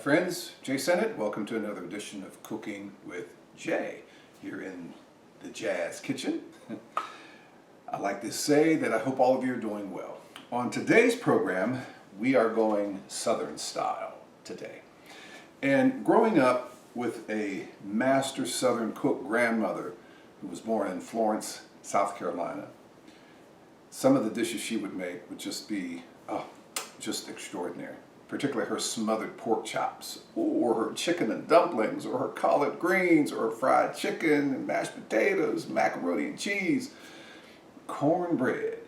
friends, Jay Sennett. Welcome to another edition of Cooking with Jay here in the Jazz Kitchen. I like to say that I hope all of you are doing well. On today's program, we are going Southern style today. And growing up with a master Southern cook grandmother who was born in Florence, South Carolina, some of the dishes she would make would just be just extraordinary. Particularly her smothered pork chops, or her chicken and dumplings, or her collard greens, or her fried chicken and mashed potatoes, macaroni and cheese, cornbread.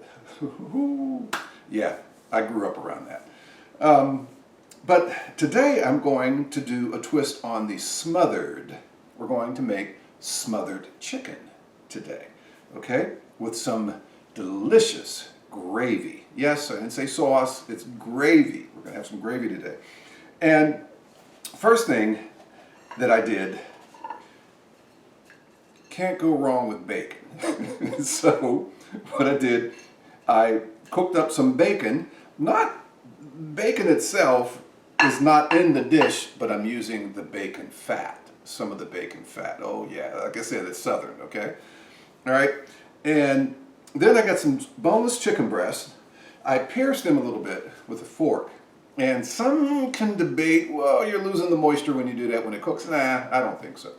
Yeah, I grew up around that. But today I'm going to do a twist on the smothered. We're going to make smothered chicken today, okay? With some delicious gravy. Yes, I didn't say sauce, it's gravy. We're gonna have some gravy today. And first thing that I did, can't go wrong with bacon. So what I did, I cooked up some bacon. Bacon itself is not in the dish, but I'm using the bacon fat, some of the bacon fat. Oh yeah, like I said, it's Southern, okay? All right, and then I got some boneless chicken breasts. I pierced them a little bit with a fork. And some can debate, well, you're losing the moisture when you do that when it cooks. Nah, I don't think so.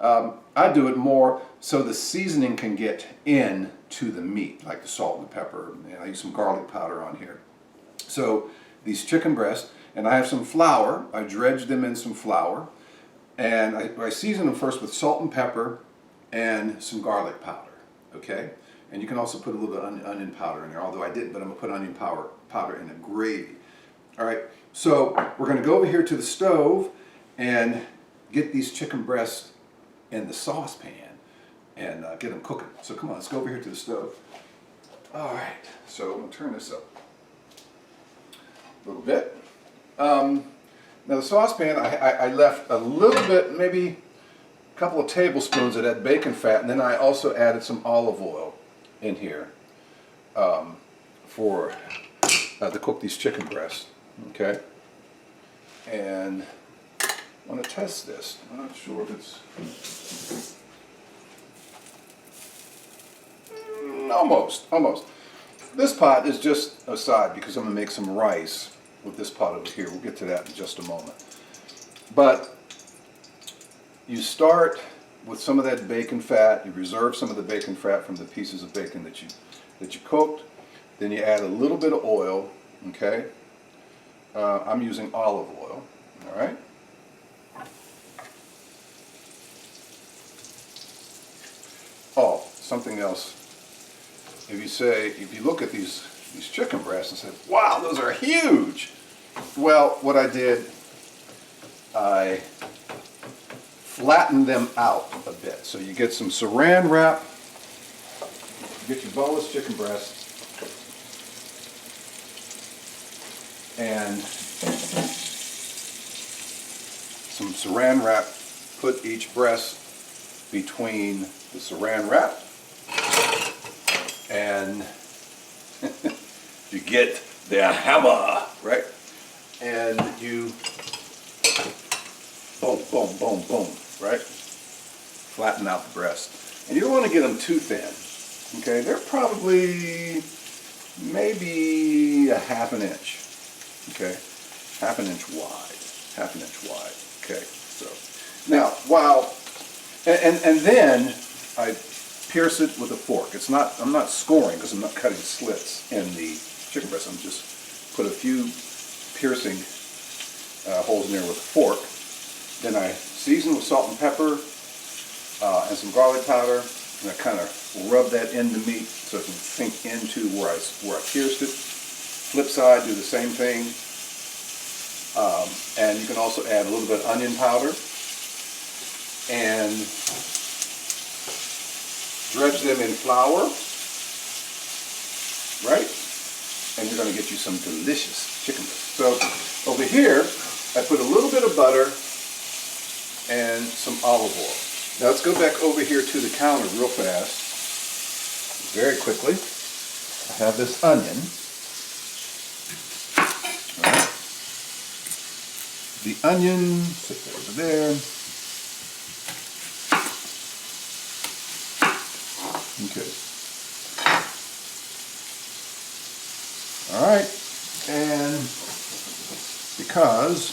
I do it more so the seasoning can get in to the meat, like the salt and the pepper. And I use some garlic powder on here. So these chicken breasts, and I have some flour. I dredged them in some flour. And I season them first with salt and pepper and some garlic powder, okay? And you can also put a little bit of onion powder in there, although I didn't, but I'm going to put onion powder in the gravy. All right, so we're going to go over here to the stove and get these chicken breasts in the saucepan and get them cooking. So come on, let's go over here to the stove. All right, so I'm going to turn this up a little bit. Now the saucepan, I left a little bit, maybe a couple of tablespoons of that bacon fat, and then I also added some olive oil in here to cook these chicken breasts, okay? And I want to test this. I'm not sure if it's almost. This pot is just a side because I'm going to make some rice with this pot over here. We'll get to that in just a moment. But you start with some of that bacon fat. You reserve some of the bacon fat from the pieces of bacon that you cooked. Then you add a little bit of oil, okay? I'm using olive oil, all right? Oh, something else. If you look at these chicken breasts and say, wow, those are huge. Well, what I did, I flatten them out a bit. So you get some saran wrap, you get your boneless chicken breast, and some saran wrap. Put each breast between the saran wrap, and you get the hammer, right? And you boom, boom, boom, boom, right? Flatten out the breast. And you don't want to get them too thin, okay? They're probably maybe a half an inch, okay? Half an inch wide, okay? So now, and then I pierce it with a fork. I'm not scoring because I'm not cutting slits in the chicken breast. I'm just put a few piercing holes in there with a fork. Then I season with salt and pepper and some garlic powder, and I kind of rub that in the meat so it can sink into where I pierced it. Flip side, do the same thing. And you can also add a little bit of onion powder and dredge them in flour, right? And you're going to get you some delicious chicken breast. So over here, I put a little bit of butter and some olive oil. Now let's go back over here to the counter real fast, very quickly. I have this onion. the onion, set that over there. Okay. All right, and because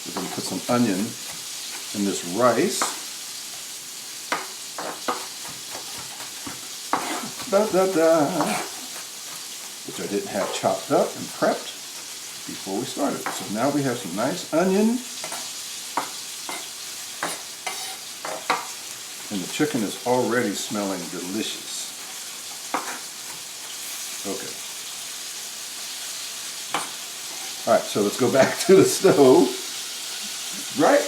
we're going to put some onion in this rice. Which I didn't have chopped up and prepped before we started. So now we have some nice onion. And the chicken is already smelling delicious. Okay. Alright, so let's go back to the stove. Right?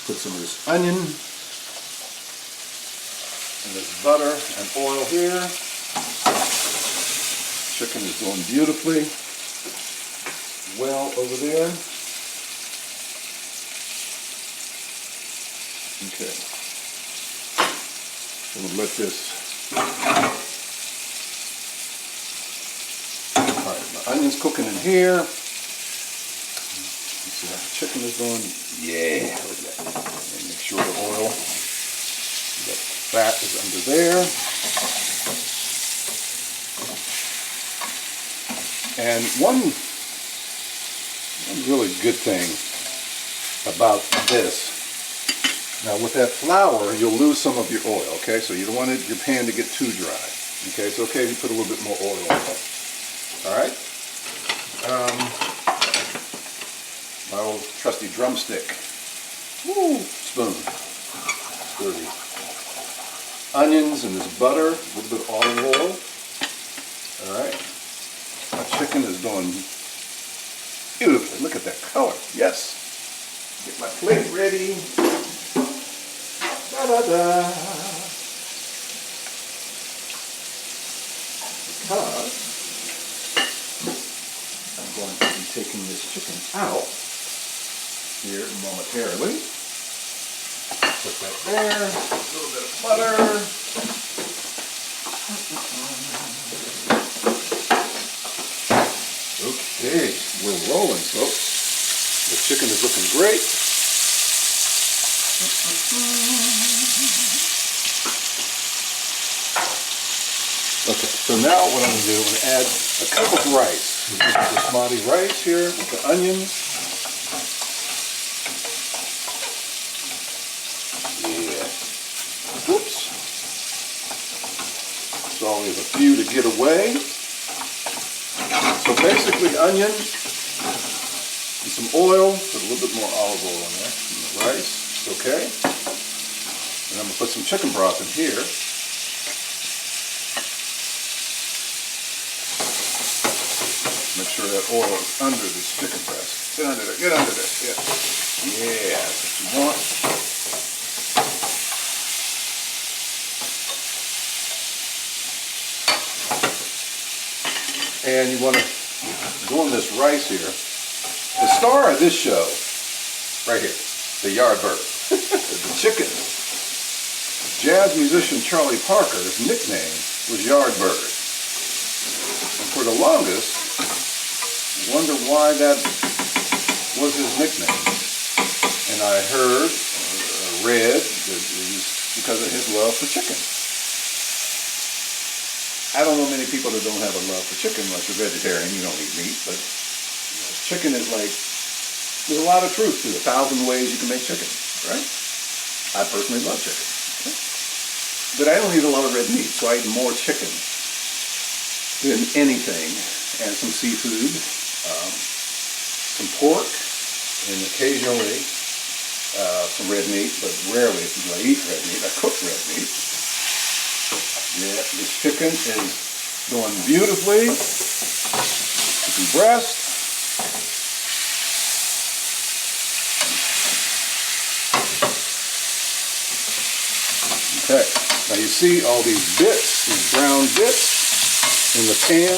Put some of this onion and this butter and oil here. Chicken is doing beautifully well over there. Okay. I'm going to let this. Alright, my onion's cooking in here. Let's see how the chicken is doing. Yeah, look at that. And make sure the oil, the fat is under there. And one really good thing about this, now with that flour, you'll lose some of your oil, okay? So you don't want your pan to get too dry, okay? It's okay if you put a little bit more oil on it, all right? My old trusty drumstick, spoon, sturdy. Onions and this butter, a little bit of olive oil, all right? My chicken is doing beautifully. Look at that color. Yes. Get my plate ready. Da-da-da. Because I'm going to be taking this chicken out here momentarily. Put that there. A little bit of butter. Okay, we're rolling, folks. The chicken is looking great. Okay, so now what I'm going to do, I'm going to add a cup of rice. This is the basmati rice here with the onions. Yeah. Oops. There's always a few to get away. So basically onion and some oil, put a little bit more olive oil in there, and the rice, okay. And I'm going to put some chicken broth in here. Make sure that oil is under this chicken breast. Get under there, get under there, yeah. Yeah, that's what you want. And you want to go on this rice here. The star of this show, right here, the Yardbird, the chicken. Jazz musician Charlie Parker's nickname was Yardbird. And for the longest, wonder why that was his nickname. And I heard, read, that it was because of his love for chicken. I don't know many people that don't have a love for chicken unless you're vegetarian, you don't eat meat, but chicken is like, there's a lot of truth to 1,000 ways you can make chicken, right? I personally love chicken. Okay? But I don't eat a lot of red meat, so I eat more chicken than anything, and some seafood, some pork, and occasionally some red meat, but rarely if I eat red meat. I cook red meat. Yeah, this chicken is doing beautifully. Chicken breast. Okay, now you see all these bits, these brown bits in the pan.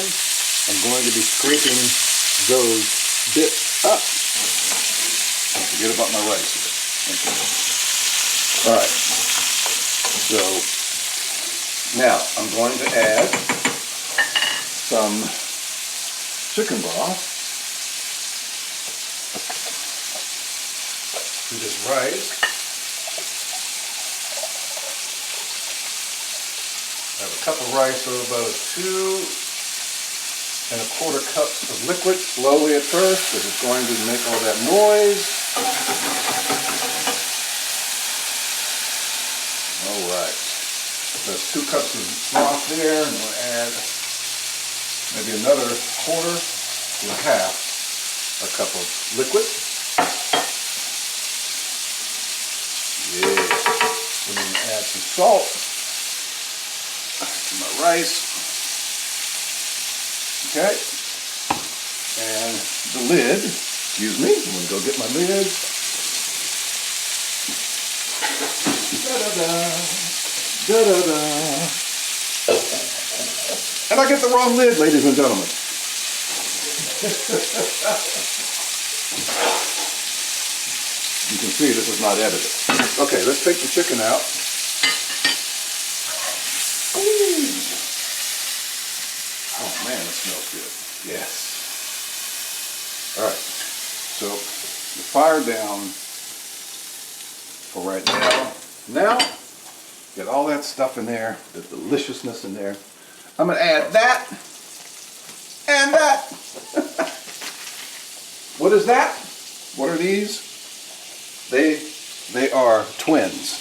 I'm going to be scraping those bits up. Forget about my rice here. Okay. All right, so Now I'm going to add some chicken broth to this rice. I have a cup of rice, so about 2¼ cups of liquid, slowly at first, because it's going to make all that noise. All right, that's 2 cups of broth there, and we'll add maybe another 1/4 to 1/2 cup of liquid. Yeah, we're going to add some salt to my rice. Okay, and the lid, excuse me, I'm going to go get my lid. Da-da-da, da-da-da. And I get the wrong lid, ladies and gentlemen. You can see this is not edited. Okay, let's take the chicken out. Ooh. Oh man, it smells good. Yes. All right, so the fire down for right now. Now, get all that stuff in there, the deliciousness in there. I'm gonna add that and that. What is that? What are these? They are twins.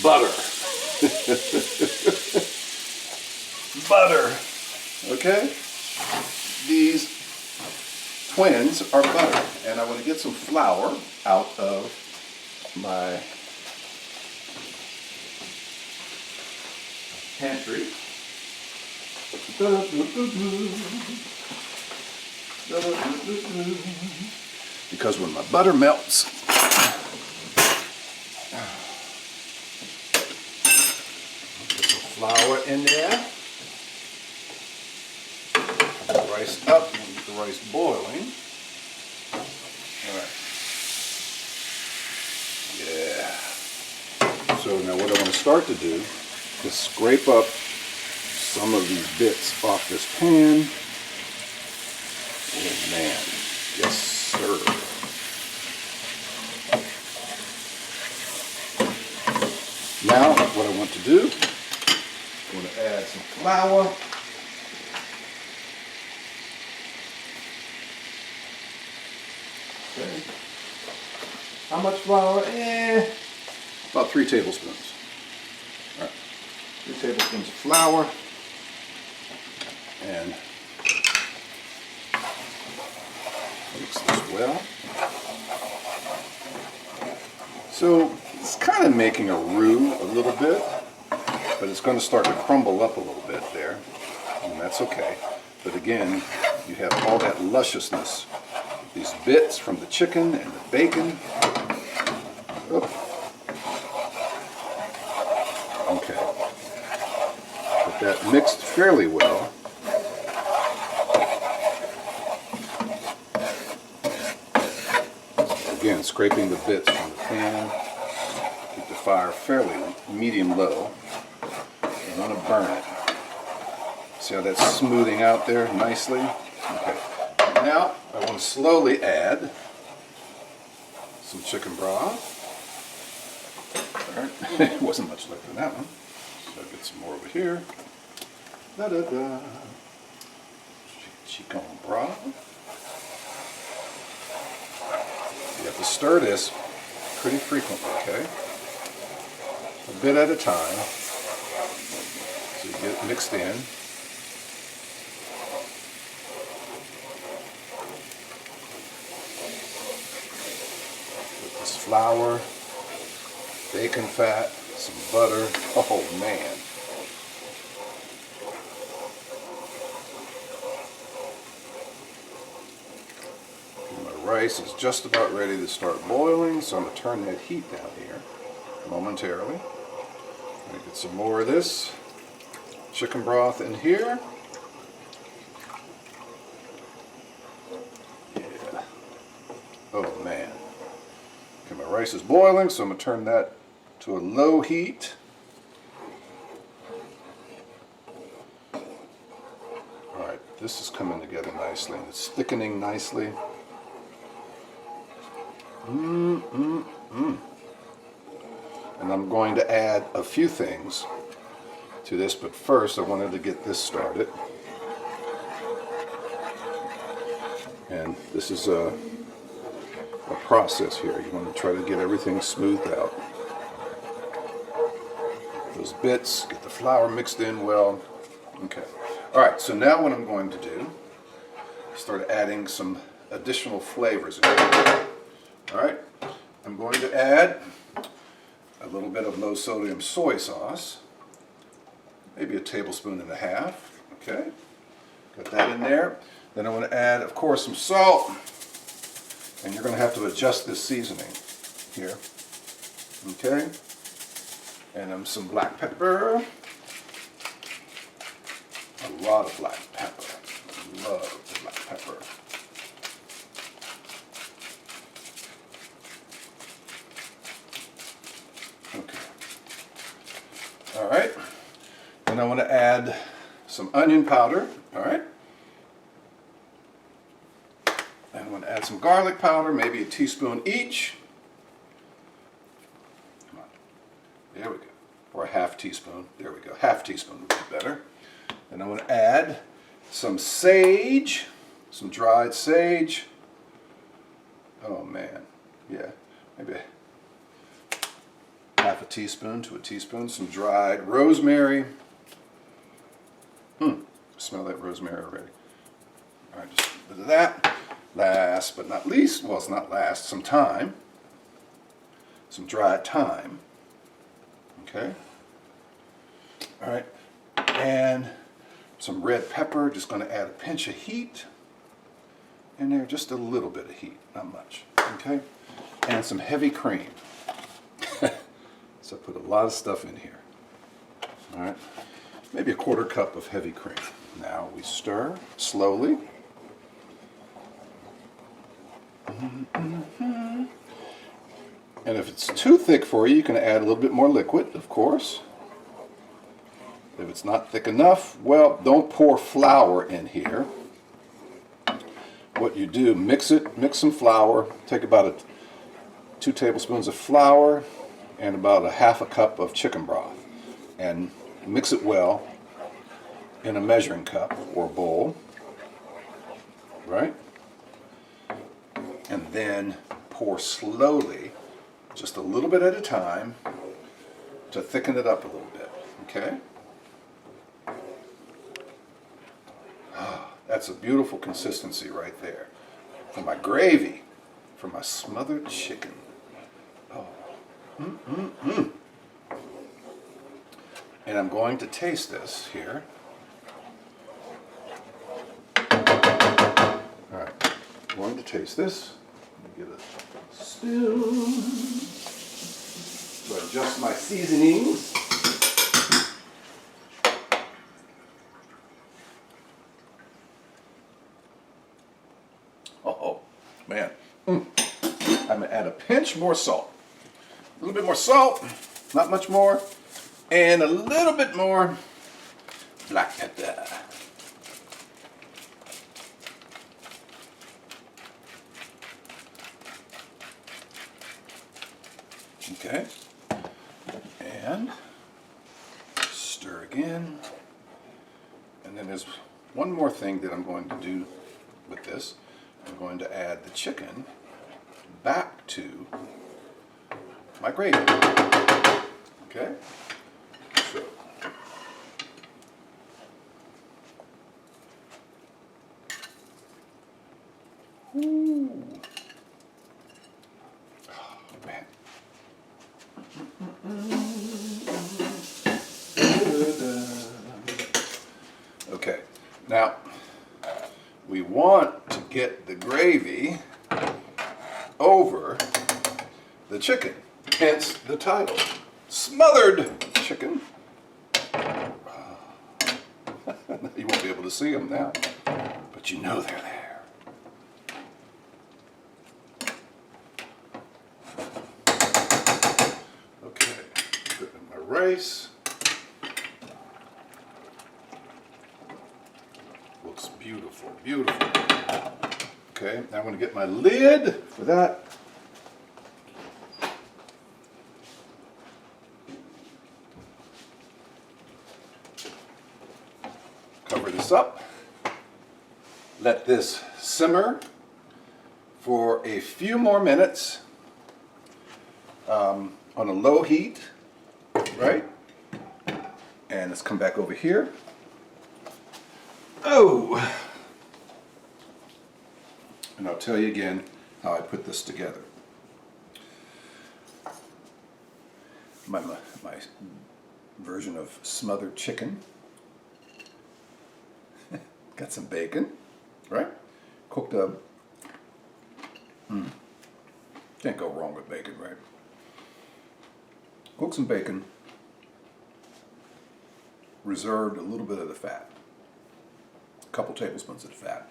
Butter. Butter. Okay? These twins are butter. And I want to get some flour out of my pantry. Because when my butter melts, put some flour in there. Put the rice up and get the rice boiling. All right. Yeah. So now what I want to start to do is scrape up some of these bits off this pan. Oh man, yes sir. Now what I want to do, I want to add some flour. Okay. How much flour? About 3 tablespoons. All right. 3 tablespoons of flour. And mix this well. So it's kind of making a roux a little bit, but it's going to start to crumble up a little bit there, and that's okay. But again, you have all that lusciousness, these bits from the chicken and the bacon. Oh. Okay. But that mixed fairly well. Again, scraping the bits from the pan. Keep the fire fairly medium-low. You want to burn it. See how that's smoothing out there nicely? Okay. Now, I want to slowly add some chicken broth. All right. It wasn't much left in that one. So I'll get some more over here. Da-da-da. Chicken broth. You have to stir this pretty frequently, okay? A bit at a time, so you get it mixed in. Put this flour, bacon fat, some butter. Oh man. Rice is just about ready to start boiling, so I'm going to turn that heat down here momentarily. I'm going to get some more of this chicken broth in here. Yeah. Oh man. Okay, my rice is boiling, so I'm going to turn that to a low heat. this is coming together nicely. It's thickening nicely. And I'm going to add a few things to this, but first I wanted to get this started. And this is a process here. You want to try to get everything smoothed out. Those bits, get the flour mixed in well. Okay. All right, so now what I'm going to do is start adding some additional flavors in here. All right, I'm going to add a little bit of low sodium soy sauce, maybe a tablespoon and a half. Okay, got that in there. Then I want to add, of course, some salt, and you're going to have to adjust this seasoning here. Okay, and some black pepper. A lot of black pepper. I love the black pepper. Okay. All right. Then I want to add some onion powder. All right. And I want to add some garlic powder, maybe a teaspoon each. Come on. There we go. Or a half teaspoon. There we go. Half teaspoon would be better. And I want to add some sage, some dried sage. Oh man, yeah, maybe half a teaspoon to a teaspoon. Some dried rosemary. Smell that rosemary already. All right, just a bit of that. Last but not least, well, it's not last, some thyme. Some dried thyme. Okay. All right, and some red pepper, just going to add a pinch of heat in there, just a little bit of heat, not much, okay? And some heavy cream. So I put a lot of stuff in here, all right? Maybe a quarter cup of heavy cream. Now we stir slowly. And if it's too thick for you, you can add a little bit more liquid, of course. If it's not thick enough, well, don't pour flour in here. What you do, mix some flour, take about 2 tablespoons of flour and about a half a cup of chicken broth, and mix it well in a measuring cup or bowl, right? And then pour slowly, just a little bit at a time, to thicken it up a little bit, okay? That's a beautiful consistency right there. For my gravy, for my smothered chicken. Oh. And I'm going to taste this here. All right, I'm going to taste this. Let me get a spoon to adjust my seasonings. Oh, man. I'm going to add a pinch more salt. A little bit more salt, not much more. And a little bit more black pepper. Okay. And stir again. And then there's one more thing that I'm going to do with this. I'm going to add the chicken back to my gravy. Okay? So, ooh. Oh, man. Okay, now we want to get the gravy over the chicken, hence the title, Smothered Chicken. You won't be able to see them now, but you know they're there. Okay, put in my rice. Looks beautiful. Beautiful. Okay, now I'm going to get my lid for that. Cover this up. Let this simmer for a few more minutes on a low heat, right? And let's come back over here. Oh! And I'll tell you again how I put this together. My version of smothered chicken. Got some bacon, right? Cooked up. Can't go wrong with bacon, right? Cook some bacon. Reserved a little bit of the fat. A couple tablespoons of the fat.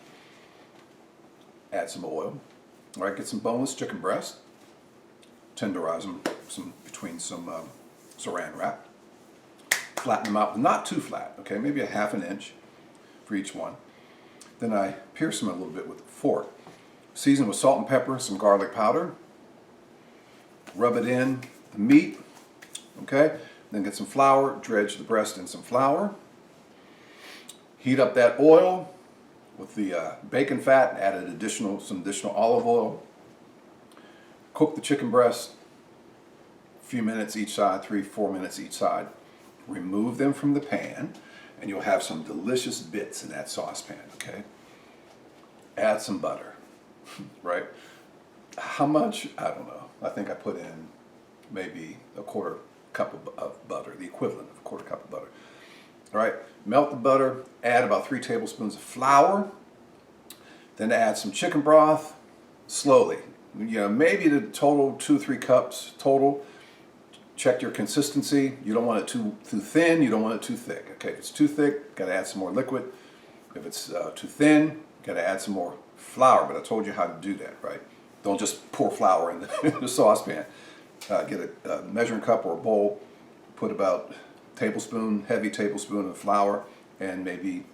Add some oil. All right, get some boneless chicken breast. Tenderize them between some saran wrap. Flatten them out, but not too flat, okay? Maybe a ½ an inch for each one. Then I pierce them a little bit with a fork. Season with salt and pepper, some garlic powder. Rub it in the meat, okay? Then get some flour, dredge the breast in some flour. Heat up that oil with the bacon fat, added some additional olive oil. Cook the chicken breast a few minutes each side, 3-4 minutes each side. Remove them from the pan, and you'll have some delicious bits in that saucepan, okay? Add some butter, right? How much? I don't know. I think I put in maybe a quarter cup of butter, the equivalent of a quarter cup of butter. All right, melt the butter, add about 3 tablespoons of flour, then add some chicken broth slowly. You know, maybe the total 2-3 cups total. Check your consistency. You don't want it too thin, you don't want it too thick. Okay, if it's too thick, got to add some more liquid. If it's too thin, got to add some more flour, but I told you how to do that, right? Don't just pour flour in the saucepan. Get a measuring cup or a bowl, put about heavy tablespoon of flour, and maybe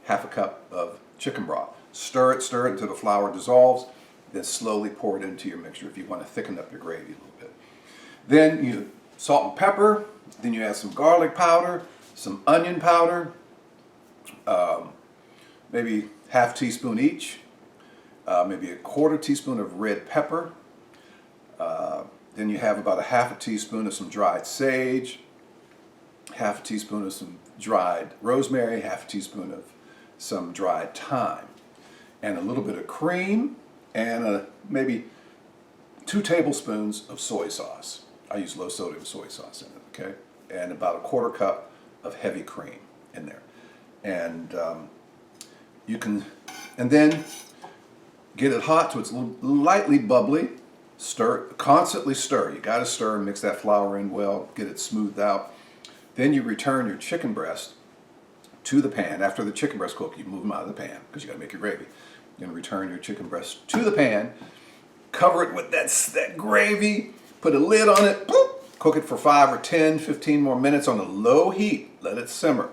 ½ a cup of chicken broth. Stir it until the flour dissolves, then slowly pour it into your mixture if you want to thicken up your gravy a little bit. Then you salt and pepper, then you add some garlic powder, some onion powder, maybe ½ teaspoon each, maybe a ¼ teaspoon of red pepper. Then you have about a ½ teaspoon of some dried sage, ½ teaspoon of some dried rosemary, ½ teaspoon of some dried thyme, and a little bit of cream, and maybe 2 tablespoons of soy sauce. I use low sodium soy sauce in it, okay? And about a ¼ cup of heavy cream in there. And and then get it hot till it's lightly bubbly. Stir, constantly stir. You got to stir and mix that flour in well, get it smoothed out. Then you return your chicken breast to the pan. After the chicken breast cook, you move them out of the pan because you got to make your gravy. You're going to return your chicken breast to the pan, cover it with that gravy, put a lid on it, boop, cook it for 5 or 10, 15 more minutes on a low heat. Let it simmer.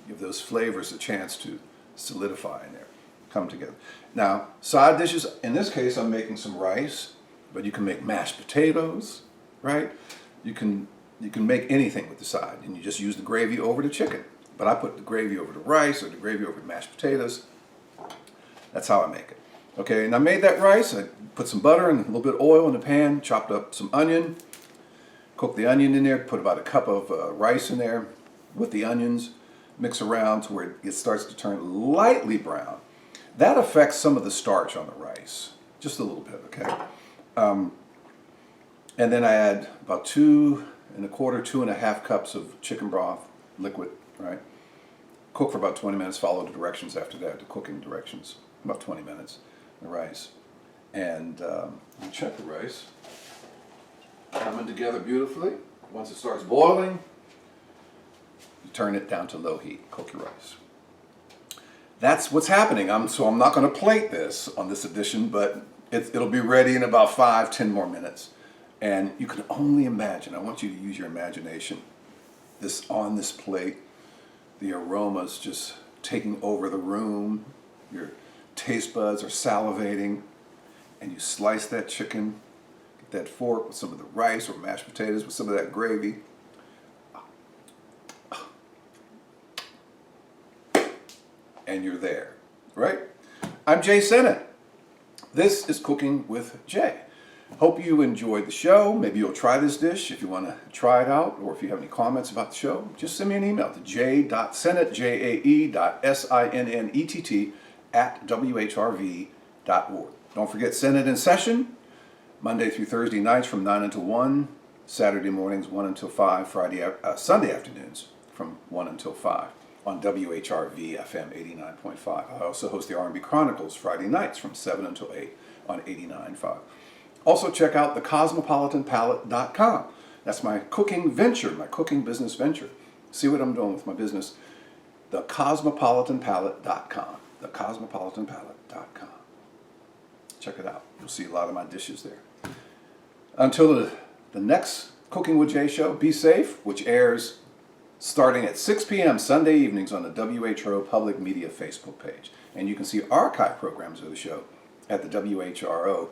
Give those flavors a chance to solidify in there, come together. Now, side dishes, in this case, I'm making some rice, but you can make mashed potatoes, right? You can make anything with the side, and you just use the gravy over the chicken. But I put the gravy over the rice or the gravy over the mashed potatoes. That's how I make it. Okay, and I made that rice. I put some butter and a little bit of oil in the pan, chopped up some onion, cooked the onion in there, put about a cup of rice in there with the onions, mix around to where it starts to turn lightly brown. That affects some of the starch on the rice, just a little bit, okay? And then I add about 2 1/4, 2½ cups of chicken broth, liquid, right? Cook for about 20 minutes, follow the directions after that, the cooking directions, about 20 minutes, the rice. And you check the rice, coming together beautifully. Once it starts boiling, you turn it down to low heat, cook your rice. That's what's happening. So I'm not going to plate this on this edition, but it'll be ready in about 5-10 more minutes. And you can only imagine, I want you to use your imagination, on this plate, the aromas just taking over the room, your taste buds are salivating, and you slice that chicken, get that fork with some of the rice or mashed potatoes with some of that gravy. And you're there, right? I'm Jay Sennett. This is Cooking with Jay. Hope you enjoyed the show. Maybe you'll try this dish if you want to try it out, or if you have any comments about the show, just send me an email to j.sennett, jae.sinnett @whrv.org. Don't forget Sennett in Session, Monday through Thursday nights from 9 until 1, Saturday mornings 1 until 5, Sunday afternoons from 1 until 5 on WHRV FM 89.5. I also host the R&B Chronicles Friday nights from 7 until 8 on 89.5. Also check out thecosmopolitanpalate.com. That's my cooking venture, my cooking business venture. See what I'm doing with my business. Thecosmopolitanpalate.com. Thecosmopolitanpalate.com. Check it out. You'll see a lot of my dishes there. Until the next Cooking with Jay show, be safe, which airs starting at 6 p.m. Sunday evenings on the WHRO Public Media Facebook page. And you can see archive programs of the show at the WHRO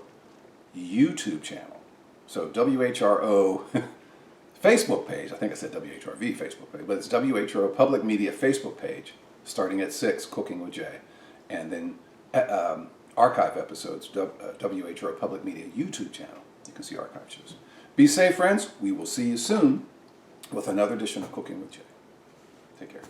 YouTube channel. So WHRO Facebook page, I think I said WHRV Facebook page, but it's WHRO Public Media Facebook page, starting at 6, Cooking with Jay. And then archive episodes, WHRO Public Media YouTube channel. You can see archive shows. Be safe, friends. We will see you soon with another edition of Cooking with Jay. Take care.